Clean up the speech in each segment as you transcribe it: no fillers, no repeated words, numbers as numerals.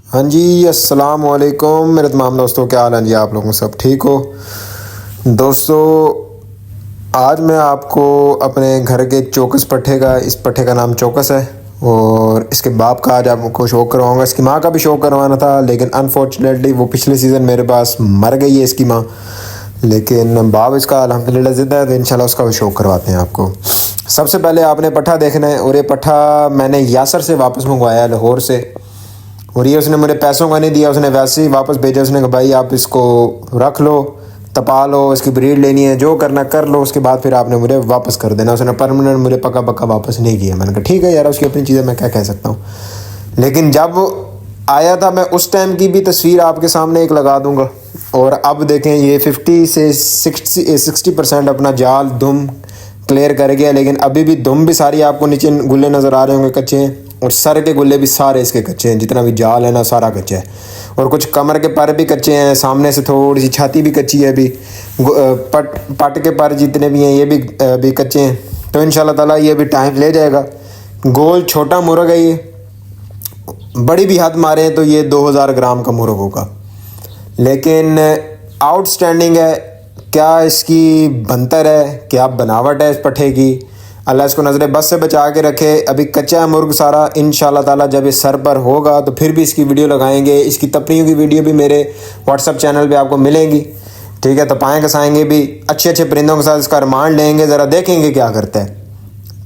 हाँ जी, अस्सलाम वालेकुम मेरे तमाम दोस्तों, क्या हाल है जी? आप लोगों सब ठीक हो? दोस्तों, आज मैं आपको अपने घर के चौकस पट्ठे का, इस पट्ठे का नाम चौकस है और इसके बाप का आज आपको शौक करवाऊंगा। इसकी माँ का भी शौक करवाना था, लेकिन अनफॉर्चुनेटली वो पिछले सीज़न मेरे पास मर गई है इसकी माँ। लेकिन बाप इसका अल्हम्दुलिल्लाह ज़िंदा है, तो इंशाल्लाह उसका भी शौक करवाते हैं आपको। सबसे पहले आपने पट्ठा देखना है, और ये पट्ठा मैंने यासर से वापस मंगवाया है, लाहौर से। और ये उसने मुझे पैसों का नहीं दिया, उसने वैसे ही वापस भेजा। उसने कहा भाई आप इसको रख लो, तपा लो, इसकी ब्रीड लेनी है, जो करना कर लो, उसके बाद फिर आपने मुझे वापस कर देना। उसने परमानेंट मुझे पक्का पक्का वापस नहीं किया। मैंने कहा ठीक है यार, उसकी अपनी चीज़ें, मैं क्या कह सकता हूँ। लेकिन जब आया था, मैं उस टाइम की भी तस्वीर आपके सामने एक लगा दूंगा। और अब देखें, ये 50 से 60% अपना जाल दुम क्लियर कर गया। लेकिन अभी भी दुम भी सारी आपको नीचे गुल्ले नज़र आ रहे होंगे कच्चे हैं, और सर के गुल्ले भी सारे इसके कच्चे हैं। जितना भी जाल है ना, सारा कच्चा है। और कुछ कमर के पर भी कच्चे हैं, सामने से थोड़ी सी छाती भी कच्ची है अभी। पट के पर जितने भी हैं ये भी कच्चे हैं। तो इंशाल्लाह ताला ये भी टाइम ले जाएगा। गोल छोटा मुर्ग है ये, बड़ी भी हद मारे तो ये 2000 ग्राम का मुर्ग होगा। लेकिन आउटस्टैंडिंग है। क्या इसकी बनतर है, क्या बनावट है इस पट्ठे की। अल्लाह इसको नज़र बस से बचा के रखे। अभी कच्चा है मुर्ग सारा। इंशाल्लाह ताला जब ये सर पर होगा तो फिर भी इसकी वीडियो लगाएंगे। इसकी तपनियों की वीडियो भी मेरे व्हाट्सअप चैनल पे आपको मिलेंगी। ठीक है, तपाएँ कसाएँगे भी, अच्छे अच्छे परिंदों के साथ इसका रिमांड लेंगे, ज़रा देखेंगे क्या करता है।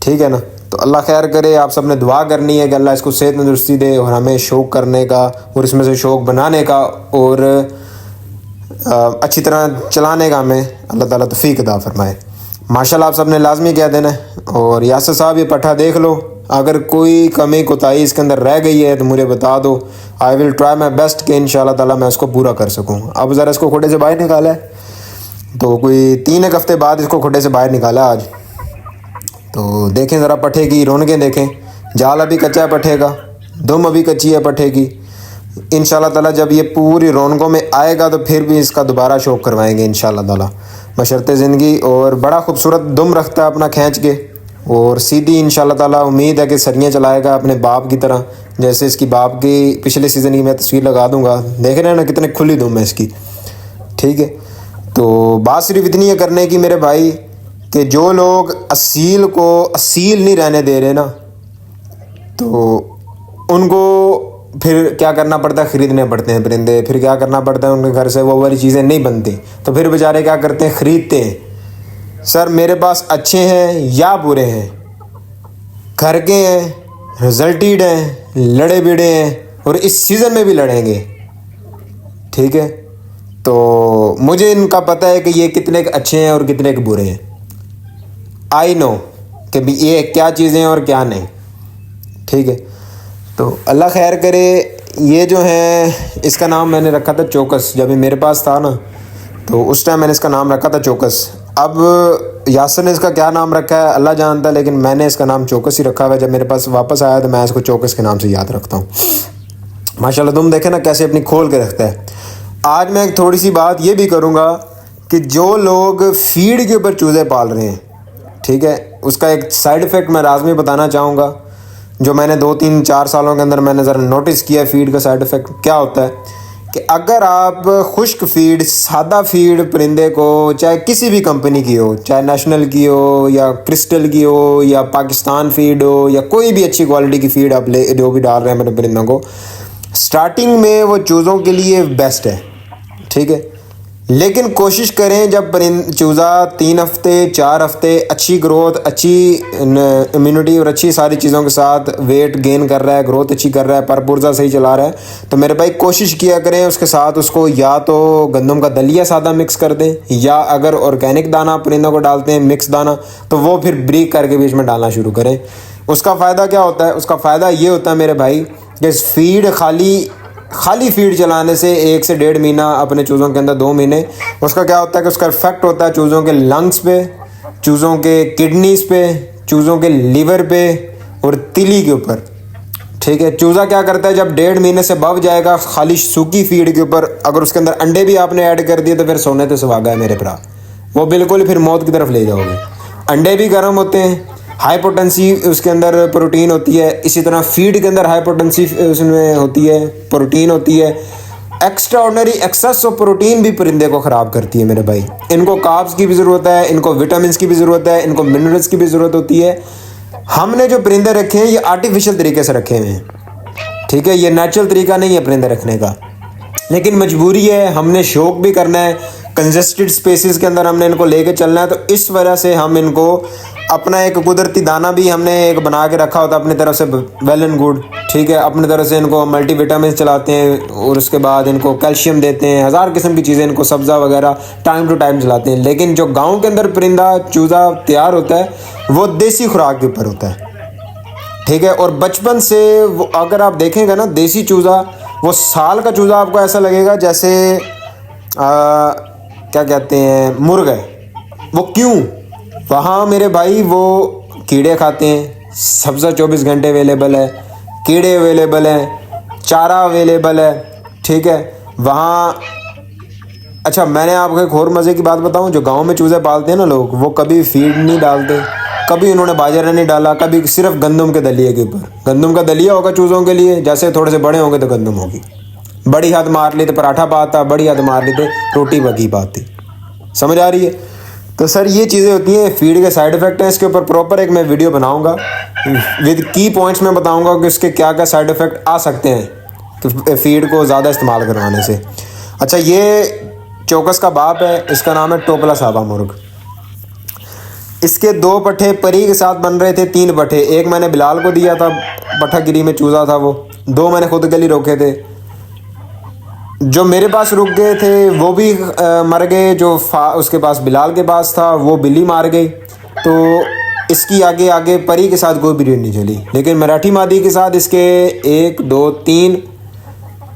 ठीक है ना। तो अल्लाह खैर करे। आप सब ने दुआ करनी है कि अल्लाह इसको सेहत तंदुरुस्ती दे, और हमें शौक़ करने का और इसमें से शौक़ बनाने का और अच्छी तरह चलाने का हमें अल्लाह ताला तौफीक अता फरमाए। माशाल्लाह आप सब ने लाजमी कह देना है। और यासर साहब ये पट्ठा देख लो, अगर कोई कमी कोताही इसके अंदर रह गई है तो मुझे बता दो। I will try my best कि इंशाल्लाह ताला मैं उसको पूरा कर सकूँ। अब ज़रा इसको खुडे से बाहर निकाला है, तो कोई 3 हफ्ते बाद इसको खुडे से बाहर निकाला आज। तो देखें ज़रा पट्ठे की रौनकें देखें। जाल अभी कच्चा है पट्ठे का, दुम अभी कच्ची है पट्ठे की। इंशाल्लाह ताला जब ये पूरी रौनकों में आएगा तो फिर भी इसका दोबारा शौक़ करवाएंगे इंशाल्लाह ताला बशर्ते ज़िंदगी। और बड़ा खूबसूरत दुम रखता है अपना खींच के, और सीधी इंशाल्लाह ताला उम्मीद है कि सरियाँ चलाएगा अपने बाप की तरह। जैसे इसकी बाप की पिछले सीज़न की मैं तस्वीर लगा दूँगा, देख रहे हैं ना कितने खुली दुम है इसकी। ठीक है, तो बात सिर्फ इतनी है करने की मेरे भाई, कि जो लोग असील को असील नहीं रहने दे रहे ना, तो उनको फिर क्या करना पड़ता है, ख़रीदने पड़ते हैं परिंदे। फिर क्या करना पड़ता है, उनके घर से वो वाली चीज़ें नहीं बनती, तो फिर बेचारे क्या करते हैं, ख़रीदते हैं। सर मेरे पास अच्छे हैं या बुरे हैं, घर के हैं, रिजल्टेड हैं, लड़े भिड़े हैं, और इस सीज़न में भी लड़ेंगे। ठीक है, तो मुझे इनका पता है कि ये कितने अच्छे हैं और कितने बुरे हैं। आई नो कि भी ये क्या चीज़ें हैं और क्या नहीं। ठीक है, तो अल्लाह खैर करे। ये जो है, इसका नाम मैंने रखा था चौकस। जब ये मेरे पास था ना, तो उस टाइम मैंने इसका नाम रखा था चौकस। अब यासर ने इसका क्या नाम रखा है अल्लाह जानता है, लेकिन मैंने इसका नाम चौकस ही रखा हुआ है। जब मेरे पास वापस आया तो मैं इसको चौकस के नाम से याद रखता हूँ। माशाल्लाह तुम देखे ना कैसे अपनी खोल के रखता है। आज मैं एक थोड़ी सी बात ये भी करूँगा कि जो लोग फीड के ऊपर चूज़े पाल रहे हैं, ठीक है, उसका एक साइड इफ़ेक्ट मैं लाजमी बताना चाहूँगा, जो मैंने 2-3-4 सालों के अंदर मैंने ज़रा नोटिस किया। फीड का साइड इफ़ेक्ट क्या होता है कि अगर आप खुश्क फीड, सादा फीड परिंदे को, चाहे किसी भी कंपनी की हो, चाहे नेशनल की हो या क्रिस्टल की हो या पाकिस्तान फीड हो, या कोई भी अच्छी क्वालिटी की फीड आप ले जो भी डाल रहे हैं अपने परिंदों को, स्टार्टिंग में वो चूज़ों के लिए बेस्ट है। ठीक है, लेकिन कोशिश करें जब चूज़ा 3 हफ्ते 4 हफ्ते अच्छी ग्रोथ, अच्छी इम्यूनिटी और अच्छी सारी चीज़ों के साथ वेट गेन कर रहा है, ग्रोथ अच्छी कर रहा है, परपुर्जा सही चला रहा है, तो मेरे भाई कोशिश किया करें उसके साथ उसको या तो गंदम का दलिया सादा मिक्स कर दें, या अगर ऑर्गेनिक दाना परिंदों को डालते हैं मिक्स दाना, तो वो फिर ब्रीक करके बीच में डालना शुरू करें। उसका फ़ायदा क्या होता है, उसका फ़ायदा ये होता है मेरे भाई कि फीड खाली फीड चलाने से 1 से 1.5 महीना अपने चूज़ों के अंदर 2 महीने, उसका क्या होता है कि उसका इफेक्ट होता है चूज़ों के लंग्स पे, चूज़ों के किडनीज़ पे, चूज़ों के लीवर पे और तिली के ऊपर। ठीक है, चूज़ा क्या करता है जब 1.5 महीने से बढ़ जाएगा खाली सूखी फीड के ऊपर, अगर उसके अंदर अंडे भी आपने ऐड कर दिए तो फिर सोने तो सुहागा है मेरे भरा, वो बिल्कुल फिर मौत की तरफ ले जाओगे। अंडे भी गर्म होते हैं, हाई पोटेंसी उसके अंदर प्रोटीन होती है। इसी तरह फीड के अंदर हाई पोटेंसी उसमें होती है, प्रोटीन होती है। Extraordinary excess of protein भी परिंदे को ख़राब करती है मेरे भाई। इनको कार्ब्स की भी ज़रूरत है, इनको विटामिन की भी ज़रूरत है, इनको मिनरल्स की भी ज़रूरत होती है। हमने जो परिंदे रखे हैं ये आर्टिफिशियल तरीके से रखे हुए हैं, ठीक है, ये नेचुरल तरीका नहीं है परिंदे रखने का, लेकिन मजबूरी है, हमने शौक भी करना है, कंजेस्टेड स्पेसेस के अंदर हमने इनको लेके चलना है। तो इस वजह से हम इनको अपना एक कुदरती दाना भी हमने एक बना के रखा होता है अपनी तरफ से, वेल एंड गुड, ठीक है। अपनी तरफ से इनको मल्टी विटामिन चलाते हैं और उसके बाद इनको कैल्शियम देते हैं, हज़ार किस्म की चीज़ें, इनको सब्ज़ा वगैरह टाइम टू टाइम चलाते हैं। लेकिन जो गाँव के अंदर परिंदा चूज़ा तैयार होता है वो देसी खुराक के ऊपर होता है, ठीक है। और बचपन से वो अगर आप देखेंगे ना, देसी चूज़ा, वो साल का चूज़ा आपको ऐसा लगेगा जैसे क्या कहते हैं, मुर्गा है। वो क्यों? वहाँ मेरे भाई वो कीड़े खाते हैं, सब्ज़ा 24 घंटे अवेलेबल है, कीड़े अवेलेबल हैं, चारा अवेलेबल है, ठीक है वहाँ। अच्छा, मैंने आपको एक और मज़े की बात बताऊँ, जो गांव में चूज़े पालते हैं ना लोग, वो कभी फीड नहीं डालते, कभी उन्होंने बाजरा नहीं डाला, कभी सिर्फ गंदम के दलिए के ऊपर। गंदम का दलिया होगा चूज़ों के लिए, जैसे थोड़े से बड़े होंगे तो गंदम होगी, बड़ी हाथ मार ली तो पराठा पाता, बड़ी हाथ मार ली तो रोटी बगी पाती। समझ आ रही है? तो सर ये चीज़ें होती हैं, फीड के साइड इफ़ेक्ट हैं। इसके ऊपर प्रॉपर एक मैं वीडियो बनाऊंगा विद की पॉइंट्स में बताऊंगा कि उसके क्या क्या साइड इफ़ेक्ट आ सकते हैं तो फीड को ज़्यादा इस्तेमाल करवाने से। अच्छा, ये चौकस का बाप है, इसका नाम है टोपला साबा मुर्ग। इसके 2 पट्ठे परी के साथ बन रहे थे, 3 पट्ठे। एक मैंने बिलाल को दिया था, पट्ठागिरी में चूज़ा था वो। 2 मैंने खुद के लिए रोके थे। जो मेरे पास रुक गए थे वो भी मर गए, जो उसके पास बिलाल के पास था वो बिल्ली मार गई। तो इसकी आगे आगे परी के साथ कोई ब्रीड नहीं चली, लेकिन मराठी मादी के साथ इसके 1 2 3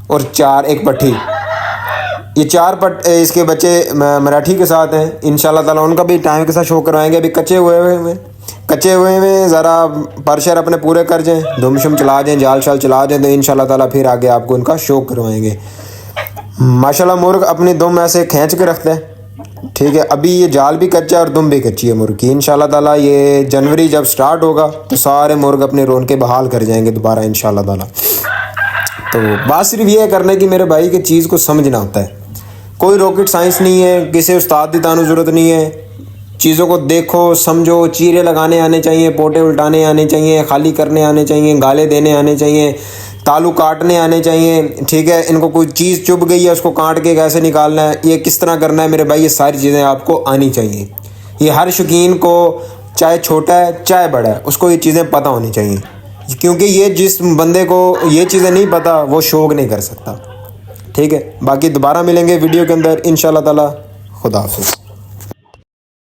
और 4 एक पट्ठी, ये 4 इसके बच्चे मराठी के साथ हैं। इंशाल्लाह ताला उनका भी टाइम के साथ शो करवाएंगे। अभी कच्चे हुए में ज़रा परशर अपने पूरे कर जाएँ, धुमशुम चला जाएँ, जाल शाल चला जाएँ, तो इंशाल्लाह ताला फिर आगे आपको उनका शो करवाएंगे। माशाल्लाह मुर्ग अपनी दुम ऐसे खींच के रखता है, ठीक है। अभी ये जाल भी कच्चा और दुम भी कच्ची है मुर्ग की। इंशाल्लाह ताला ये जनवरी जब स्टार्ट होगा तो सारे मुर्ग अपने रौनकें बहाल कर जाएंगे दोबारा इंशाल्लाह ताला। तो बात सिर्फ ये है करने की मेरे भाई की चीज़ को समझना होता है। कोई रॉकेट साइंस नहीं है, किसी उस्ताद की तानु ज़रूरत नहीं है। चीज़ों को देखो, समझो, चीरे लगाने आने चाहिए, पोटे उल्टाने आने चाहिए, खाली करने आने चाहिए, गाले देने आने चाहिए, तालू काटने आने चाहिए, ठीक है। इनको कोई चीज़ चुभ गई है उसको काट के कैसे निकालना है, ये किस तरह करना है मेरे भाई, ये सारी चीज़ें आपको आनी चाहिए। ये हर शौकीन को, चाहे छोटा है चाहे बड़ा है, उसको ये चीज़ें पता होनी चाहिए, क्योंकि ये जिस बंदे को ये चीज़ें नहीं पता वो शौक नहीं कर सकता, ठीक है। बाकी दोबारा मिलेंगे वीडियो के अंदर इंशाल्लाह ताला। खुदा हाफिज़।